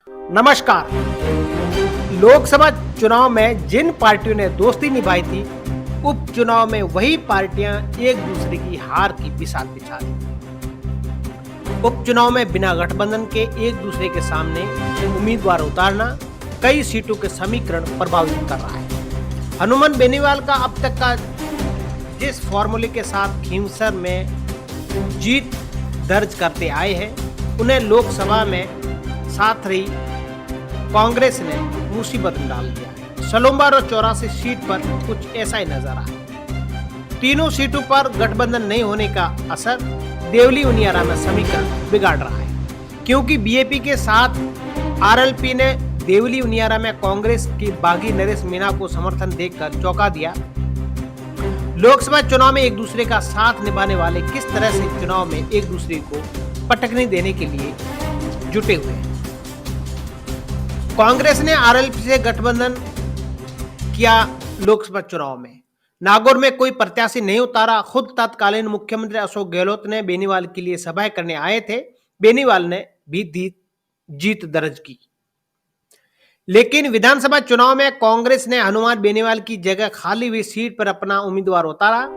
नमस्कार। लोकसभा चुनाव में जिन पार्टियों ने दोस्ती निभाई थी, उपचुनाव में वही पार्टियां एक दूसरे की हार की बिसात बिछा दी। उपचुनाव में बिना गठबंधन के एक दूसरे के सामने उम्मीदवार उतारना कई सीटों के समीकरण प्रभावित कर रहा है। हनुमान बेनीवाल का अब तक का जिस फॉर्मूले के साथ खींवसर में जीत दर्ज करते आए हैं, उन्हें लोकसभा में साथ रही कांग्रेस ने मुसीबत में डाल दिया। सलोमबार और 84 सीट पर कुछ ऐसा ही नजर आया। तीनों सीटों पर गठबंधन नहीं होने का असर देवली उनियारा में समीकरण बिगाड़ रहा है, क्योंकि बीजेपी के साथ आरएलपी ने देवली उनियारा में कांग्रेस की बागी नरेश मीणा को समर्थन देकर चौंका दिया। लोकसभा चुनाव में एक दूसरे का साथ निभाने वाले किस तरह से चुनाव में एक दूसरे को पटकनी देने के लिए जुटे हुए हैं। कांग्रेस ने आरएलपी से गठबंधन किया। लोकसभा चुनाव में नागौर में कोई प्रत्याशी नहीं उतारा। खुद तत्कालीन मुख्यमंत्री अशोक गहलोत ने बेनीवाल के लिए सभाएं करने आए थे। बेनीवाल ने भी जीत दर्ज की, लेकिन विधानसभा चुनाव में कांग्रेस ने हनुमान बेनीवाल की जगह खाली हुई सीट पर अपना उम्मीदवार उतारा।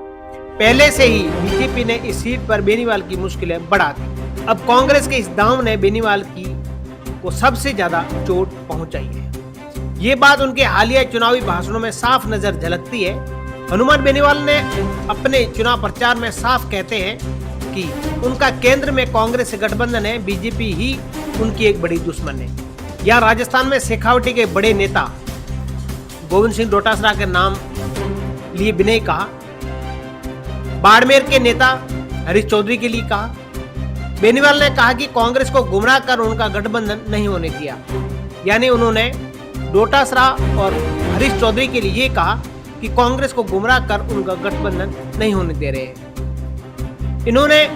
पहले से ही बीजेपी ने इस सीट पर बेनीवाल की मुश्किलें बढ़ा दी। अब कांग्रेस के इस दांव ने बेनीवाल को सबसे ज्यादा चोट पहुंचाई है। ये बात उनके हालिया चुनावी भाषणों में साफ नजर झलकती है। हनुमान बेनीवाल ने अपने चुनाव प्रचार में साफ कहते हैं कि उनका केंद्र में कांग्रेस से गठबंधन है, बीजेपी ही उनकी एक बड़ी दुश्मन है। यहाँ राजस्थान में शेखावटी के बड़े नेता गोविंद सिंह डोटासरा के नाम लिए विनय कहा, बाड़मेर के नेता हरीश चौधरी के लिए कहा। बेनीवाल ने कहा कि कांग्रेस को गुमराह कर उनका गठबंधन नहीं होने दिया, यानी उन्होंने डोटासरा और हरीश चौधरी के लिए कहा कि कांग्रेस को गुमराह कर उनका गठबंधन नहीं होने दे रहे हैं। इन्होंने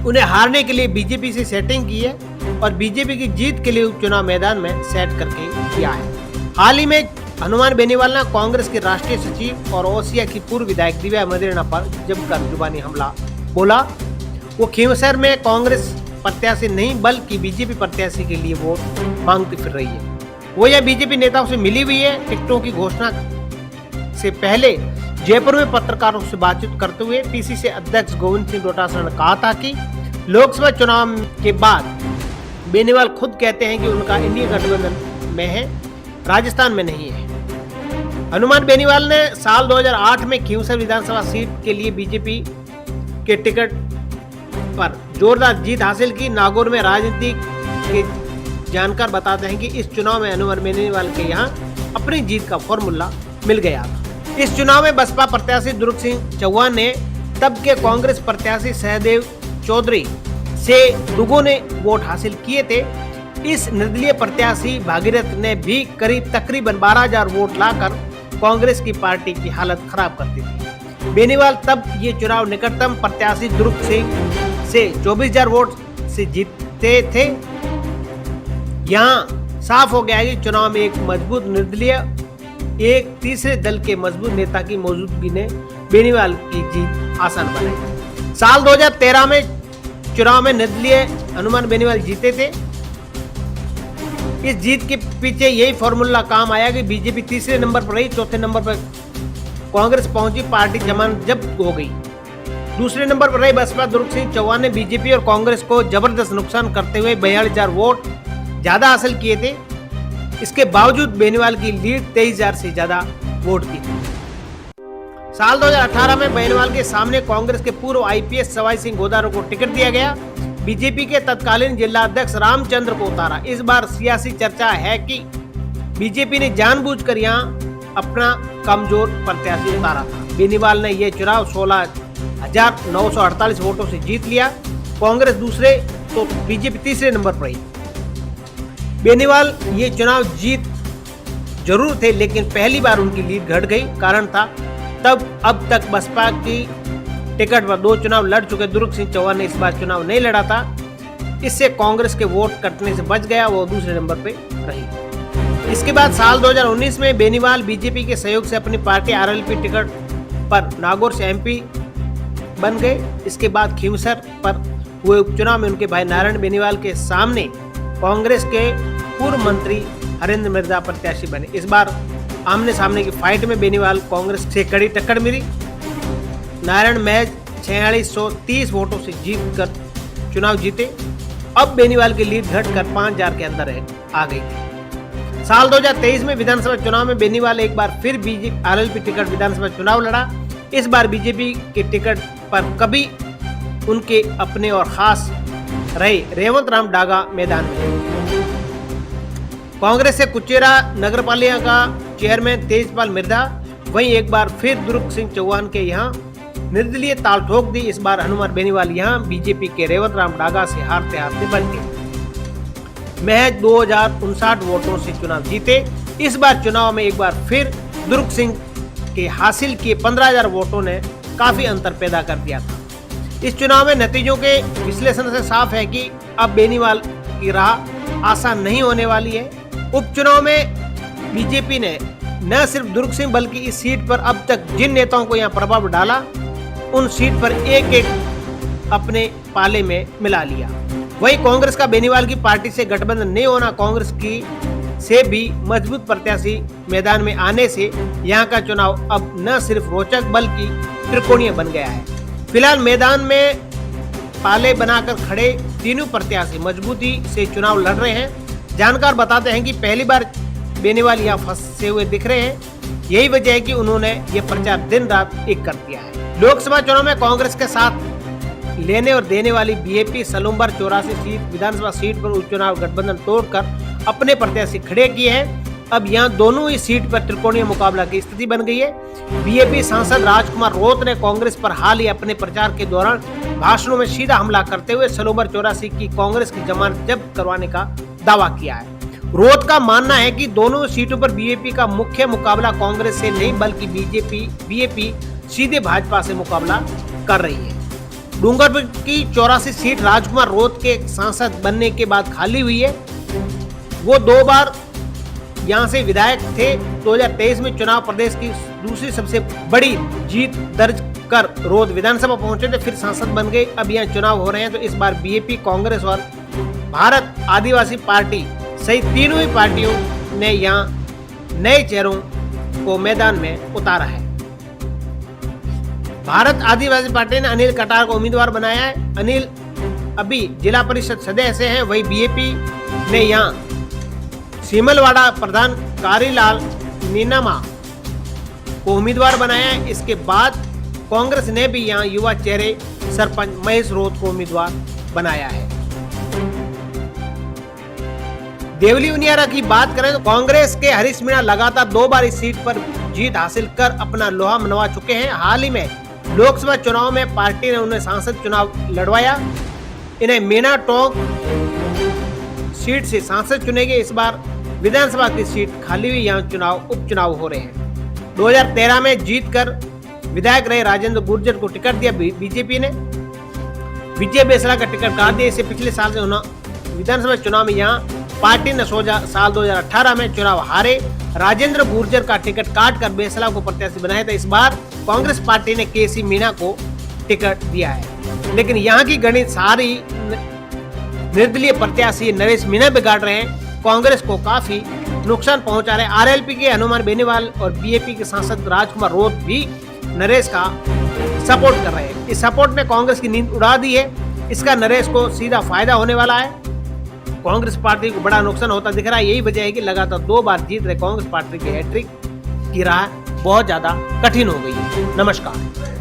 उन्हें हारने के लिए बीजेपी से सेटिंग की है और बीजेपी की जीत के लिए उपचुनाव मैदान में सेट करके किया है। हाल ही में हनुमान बेनीवाल ने कांग्रेस के राष्ट्रीय सचिव और ओसिया की पूर्व विधायक दिव्या मदेरणा पर जमकर जुबानी हमला बोला। वो खींवसर में कांग्रेस प्रत्याशी नहीं बल्कि बीजेपी प्रत्याशी के लिए वोट मांगती फिर रही है। वो यह बीजेपी नेताओं से मिली हुई है। टिकटों की घोषणा से पहले जयपुर में पत्रकारों से बातचीत करते हुए पीसीसी अध्यक्ष गोविंद सिंह डोटासरा ने कहा था कि लोकसभा चुनाव के बाद बेनीवाल खुद कहते हैं कि उनका इंडिया गठबंधन में है, राजस्थान में नहीं है। हनुमान बेनीवाल ने साल 2008 में खींवसर विधानसभा सीट के लिए बीजेपी के टिकट पर जोरदार जीत हासिल की। नागौर में राजनीति के जानकार बताते हैं कि इस चुनाव में हनुमान बेनीवाल के यहाँ अपनी जीत का फॉर्मूला मिल गया था। इस चुनाव में बसपा प्रत्याशी दुर्ग सिंह चौहान ने तब के कांग्रेस प्रत्याशी सहदेव चौधरी से दुगुने वोट हासिल किए थे। इस निर्दलीय प्रत्याशी भागीरथ ने भी तकरीबन 12,000 वोट लाकर कांग्रेस की पार्टी की हालत खराब कर दी थी। बेनीवाल तब ये चुनाव निकटतम प्रत्याशी दुर्ग सिंह से 24,000 वोट से जीते थे। यहाँ साफ हो गया है कि चुनाव में एक मजबूत निर्दलीय एक तीसरे दल के मजबूत नेता की मौजूदगी ने बेनीवाल की जीत आसान बनाई। साल 2013 में चुनाव में निर्दलीय हनुमान बेनीवाल जीते थे। इस जीत के पीछे यही फॉर्मूला काम आया कि बीजेपी तीसरे नंबर पर रही, चौथे नंबर पर कांग्रेस पहुंची, पार्टी जमानत जब्त हो गई। दूसरे नंबर पर रही बसपा दुर्ग सिंह चौहान ने बीजेपी और कांग्रेस को जबरदस्त नुकसान करते हुए 42,000 वोट ज्यादा हासिल किए थे। इसके बावजूद बेनीवाल की लीड 23,000 से ज्यादा वोट की थी। साल 2018 में बेनीवाल के सामने कांग्रेस के पूर्व आईपीएस सवाई सिंह गोदारो को टिकट दिया गया। बीजेपी के तत्कालीन जिला अध्यक्ष रामचंद्र को उतारा। इस बार सियासी चर्चा है कि बीजेपी ने जानबूझकर यहां अपना कमजोर प्रत्याशी उतारा था। बेनीवाल ने यह चुनाव 16,948 वोटों से जीत लिया। कांग्रेस दूसरे तो बीजेपी तीसरे नंबर पर रही। बेनीवाल ये चुनाव जीत जरूर थे, लेकिन पहली बार उनकी लीड घट गई। कारण था तब अब तक बसपा की टिकट पर 2 चुनाव लड़ चुके दुर्ग सिंह चौहान ने इस बार चुनाव नहीं लड़ा था। इससे कांग्रेस के वोट कटने से बच गया, वो दूसरे नंबर पे रही। इसके बाद साल 2019 में बेनीवाल बीजेपी के सहयोग से अपनी पार्टी आरएलपी टिकट पर नागौर से एमपी बन गए। इसके बाद खींवसर पर हुए उपचुनाव में उनके भाई नारायण बेनीवाल के सामने कांग्रेस के पूर्व मंत्री हरेंद्र मिर्जा प्रत्याशी बने। इस बार आमने सामने की फाइट में बेनीवाल कांग्रेस से कड़ी टक्कर मिली। नारायण महज 4630 वोटों से जीत कर चुनाव जीते। अब बेनीवाल की लीड घटकर 5000 के अंदर आ गई थी। साल 2023 में विधानसभा चुनाव में बेनीवाल एक बार फिर बीजेपी आरएलपी टिकट विधानसभा चुनाव लड़ा। इस बार बीजेपी के टिकट पर कभी उनके अपने और खास रहे रेवंत राम डागा मैदान में। कांग्रेस से कुचेरा नगरपालिका का चेयरमैन तेजपाल मिर्धा, वहीं एक बार फिर दुर्ग सिंह चौहान के यहाँ निर्दलीय ताल ठोक दी। इस बार हनुमान बेनीवाल यहाँ बीजेपी के रेवंत राम डागा से हारते हारते बन गए। महज 2059 वोटों से चुनाव जीते। इस बार चुनाव में एक बार फिर दुर्ग सिंह के हासिल किए 15,000 वोटों ने काफी अंतर पैदा कर दिया था। इस चुनाव में नतीजों के विश्लेषण से साफ है कि अब बेनीवाल की राह आसान नहीं होने वाली है। उपचुनाव में बीजेपी ने न सिर्फ दुर्ग सिंह बल्कि इस सीट पर अब तक जिन नेताओं को यहाँ प्रभाव डाला, उन सीट पर एक एक अपने पाले में मिला लिया। वही कांग्रेस का बेनीवाल की पार्टी से गठबंधन नहीं होना, कांग्रेस की से भी मजबूत प्रत्याशी मैदान में आने से यहाँ का चुनाव अब न सिर्फ रोचक बल्कि त्रिकोणीय बन गया है। फिलहाल मैदान में पाले बनाकर खड़े तीनों प्रत्याशी मजबूती से चुनाव लड़ रहे हैं। जानकार बताते हैं कि पहली बार बेनीवाल यहाँ फंसे हुए दिख रहे हैं। यही वजह है कि उन्होंने ये प्रचार दिन रात एक कर दिया है। लोकसभा चुनाव में कांग्रेस के साथ लेने और देने वाली बीएपी सलूम्बर 84 सीट विधानसभा सीट पर उपचुनाव गठबंधन तोड़कर अपने प्रत्याशी खड़े किए हैं। अब यहाँ दोनों ही सीट पर त्रिकोणीय मुकाबला की स्थिति बन गई है। बीएपी सांसद राजकुमार रोत ने कांग्रेस पर हाल ही अपने प्रचार के दौरान भाषणों में सीधा हमला करते हुए सलूम्बर 84 की कांग्रेस की जमानत जब्त करवाने का दावा किया है। रोत का मानना है कि दोनों सीटों पर बीएपी का मुख्य मुकाबला कांग्रेस से नहीं बल्कि बीएपी सीधे भाजपा से मुकाबला कर रही है। डूंगरपुर की 84 सीट राजकुमार रोत के सांसद बनने के बाद खाली हुई है। वो 2 बार यहाँ से विधायक थे। 2023 में चुनाव प्रदेश की दूसरी सबसे बड़ी जीत दर्ज कर रोज विधानसभा पहुंचे थे, फिर सांसद बन गए। अब यहाँ चुनाव हो रहे हैं तो इस बार बीएपी, कांग्रेस और भारत आदिवासी पार्टी सहित तीनों ही पार्टियों ने यहाँ नए चेहरों को मैदान में उतारा है। भारत आदिवासी पार्टी ने अनिल कटार को उम्मीदवार बनाया है। अनिल अभी जिला परिषद सदस्य हैं। वही बीएपी ने यहाँ सीमलवाड़ा प्रधान कारीलाल नीनामा को उम्मीदवार बनाया है। इसके बाद कांग्रेस ने भी यहाँ युवा चेहरे सरपंच महेश रोत को उम्मीदवार बनाया है। देवली उनियारा की बात करें तो कांग्रेस के हरीश मीणा लगातार 2 बार इस सीट पर जीत हासिल कर अपना लोहा मनवा चुके हैं। हाल ही में लोकसभा चुनाव में पार्टी ने उन्हें सांसद चुनाव लड़वाया। इन्हें मीणा टोंक सीट से सांसद चुनेंगे। इस बार विधानसभा की सीट खाली हुई, यहाँ उपचुनाव हो रहे हैं। 2013 में जीतकर विधायक रहे राजेंद्र गुर्जर को टिकट दिया बीजेपी ने। विजय बेसरा का टिकट काट दिया। इससे पिछले साल से विधानसभा चुनाव में यहाँ पार्टी ने साल 2018 में चुनाव हारे। राजेंद्र गुर्जर का टिकट काट कर बेसला को प्रत्याशी बनाया था। इस बार कांग्रेस पार्टी ने केसी मीणा को टिकट दिया है, लेकिन यहाँ की गणित सारी निर्दलीय प्रत्याशी नरेश मीणा बिगाड़ रहे हैं, कांग्रेस को काफी नुकसान पहुंचा रहे हैं। आरएलपी के हनुमान बेनीवाल और बीएपी के सांसद राजकुमार रोत भी नरेश का सपोर्ट कर रहे हैं। इस सपोर्ट ने कांग्रेस की नींद उड़ा दी है। इसका नरेश को सीधा फायदा होने वाला है। कांग्रेस पार्टी को बड़ा नुकसान होता दिख रहा है। यही वजह है कि लगातार 2 बार जीत रहे कांग्रेस पार्टी की हैट्रिक की राह बहुत ज्यादा कठिन हो गई है। नमस्कार।